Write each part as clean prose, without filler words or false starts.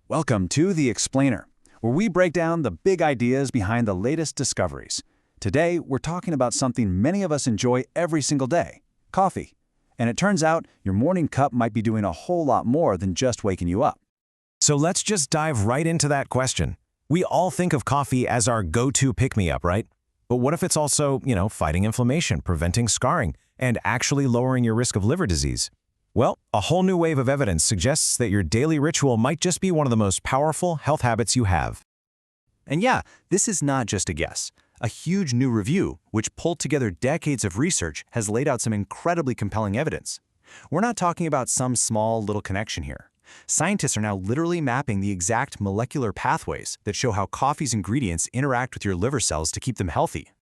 Welcome to The Explainer, where we break down the big ideas behind the latest discoveries. Today, we're talking about something many of us enjoy every single day, coffee. And it turns out your morning cup might be doing a whole lot more than just waking you up. So let's just dive right into that question. We all think of coffee as our go-to pick-me-up, right? But what if it's also, fighting inflammation, preventing scarring, and actually lowering your risk of liver disease? Well, a whole new wave of evidence suggests that your daily ritual might just be one of the most powerful health habits you have. And yeah, this is not just a guess. A huge new review, which pulled together decades of research, has laid out some incredibly compelling evidence. We're not talking about some small little connection here. Scientists are now literally mapping the exact molecular pathways that show how coffee's ingredients interact with your liver cells to keep them healthy.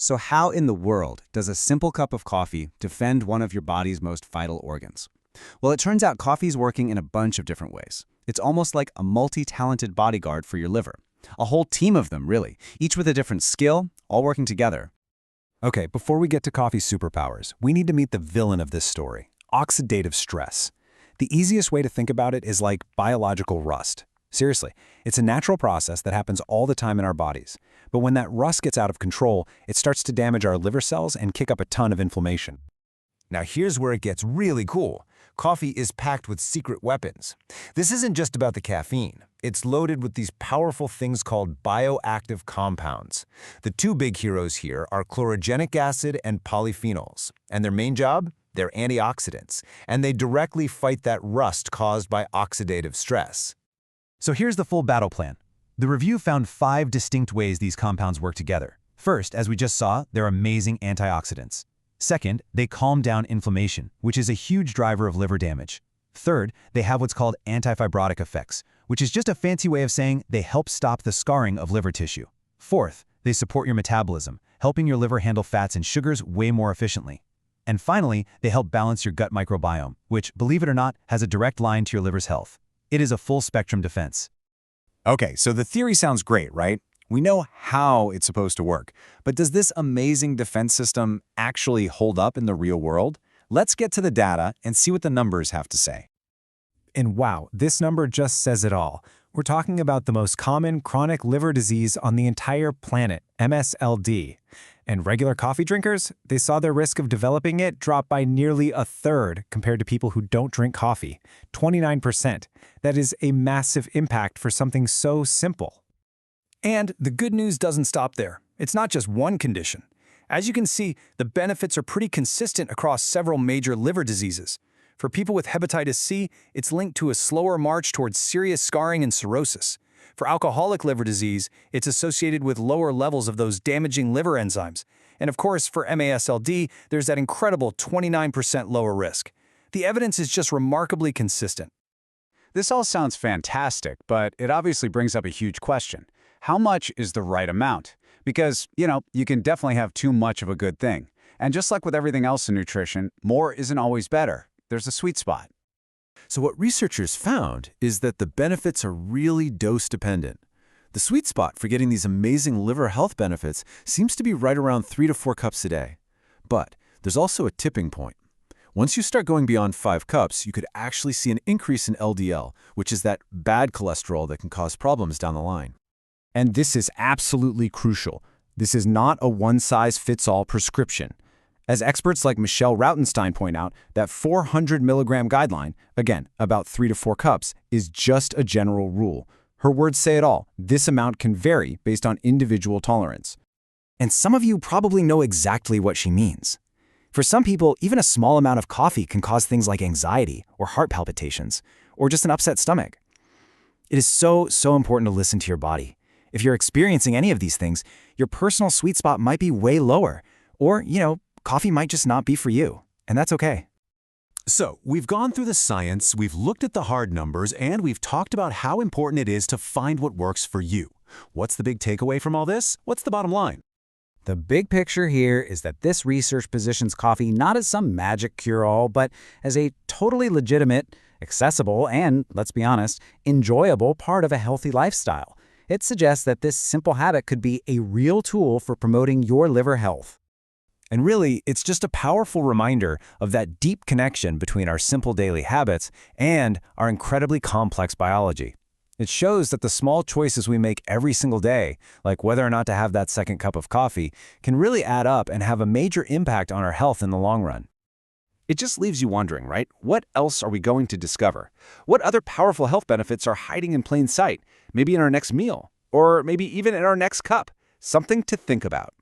So how in the world does a simple cup of coffee defend one of your body's most vital organs? Well, it turns out coffee's working in a bunch of different ways. It's almost like a multi-talented bodyguard for your liver. A whole team of them, really, each with a different skill, all working together. Okay, before we get to coffee's superpowers, we need to meet the villain of this story, oxidative stress. The easiest way to think about it is like biological rust. Seriously, it's a natural process that happens all the time in our bodies. But when that rust gets out of control, it starts to damage our liver cells and kick up a ton of inflammation. Now here's where it gets really cool. Coffee is packed with secret weapons. This isn't just about the caffeine. It's loaded with these powerful things called bioactive compounds. The two big heroes here are chlorogenic acid and polyphenols. And their main job? They're antioxidants. And they directly fight that rust caused by oxidative stress. So here's the full battle plan. The review found 5 distinct ways these compounds work together. First, as we just saw, they're amazing antioxidants. Second, they calm down inflammation, which is a huge driver of liver damage. Third, they have what's called antifibrotic effects, which is just a fancy way of saying they help stop the scarring of liver tissue. Fourth, they support your metabolism, helping your liver handle fats and sugars way more efficiently. And finally, they help balance your gut microbiome, which, believe it or not, has a direct line to your liver's health. It is a full-spectrum defense. Okay, so the theory sounds great, right? We know how it's supposed to work. But does this amazing defense system actually hold up in the real world? Let's get to the data and see what the numbers have to say. And wow, this number just says it all. We're talking about the most common chronic liver disease on the entire planet, MSLD. And regular coffee drinkers, they saw their risk of developing it drop by nearly a third compared to people who don't drink coffee, 29%. That is a massive impact for something so simple. And the good news doesn't stop there. It's not just one condition. As you can see, the benefits are pretty consistent across several major liver diseases. For people with hepatitis C, it's linked to a slower march towards serious scarring and cirrhosis. For alcoholic liver disease, it's associated with lower levels of those damaging liver enzymes. And of course, for MASLD, there's that incredible 29% lower risk. The evidence is just remarkably consistent. This all sounds fantastic, but it obviously brings up a huge question. How much is the right amount? Because, you can definitely have too much of a good thing. And just like with everything else in nutrition, more isn't always better. There's a sweet spot. So what researchers found is that the benefits are really dose-dependent. The sweet spot for getting these amazing liver health benefits seems to be right around 3 to 4 cups a day. But there's also a tipping point. Once you start going beyond 5 cups, you could actually see an increase in LDL, which is that bad cholesterol that can cause problems down the line. And this is absolutely crucial. This is not a one-size-fits-all prescription. As experts like Michelle Rautenstein point out, that 400 milligram guideline, again, about 3 to 4 cups, is just a general rule. Her words say it all. This amount can vary based on individual tolerance. And some of you probably know exactly what she means. For some people, even a small amount of coffee can cause things like anxiety or heart palpitations, or just an upset stomach. It is so important to listen to your body. If you're experiencing any of these things, your personal sweet spot might be way lower, or, coffee might just not be for you, and that's okay. So, we've gone through the science, we've looked at the hard numbers, and we've talked about how important it is to find what works for you. What's the big takeaway from all this? What's the bottom line? The big picture here is that this research positions coffee not as some magic cure-all, but as a totally legitimate, accessible, and, let's be honest, enjoyable part of a healthy lifestyle. It suggests that this simple habit could be a real tool for promoting your liver health. And really, it's just a powerful reminder of that deep connection between our simple daily habits and our incredibly complex biology. It shows that the small choices we make every single day, like whether or not to have that second cup of coffee, can really add up and have a major impact on our health in the long run. It just leaves you wondering, right? What else are we going to discover? What other powerful health benefits are hiding in plain sight? Maybe in our next meal, or maybe even in our next cup. Something to think about.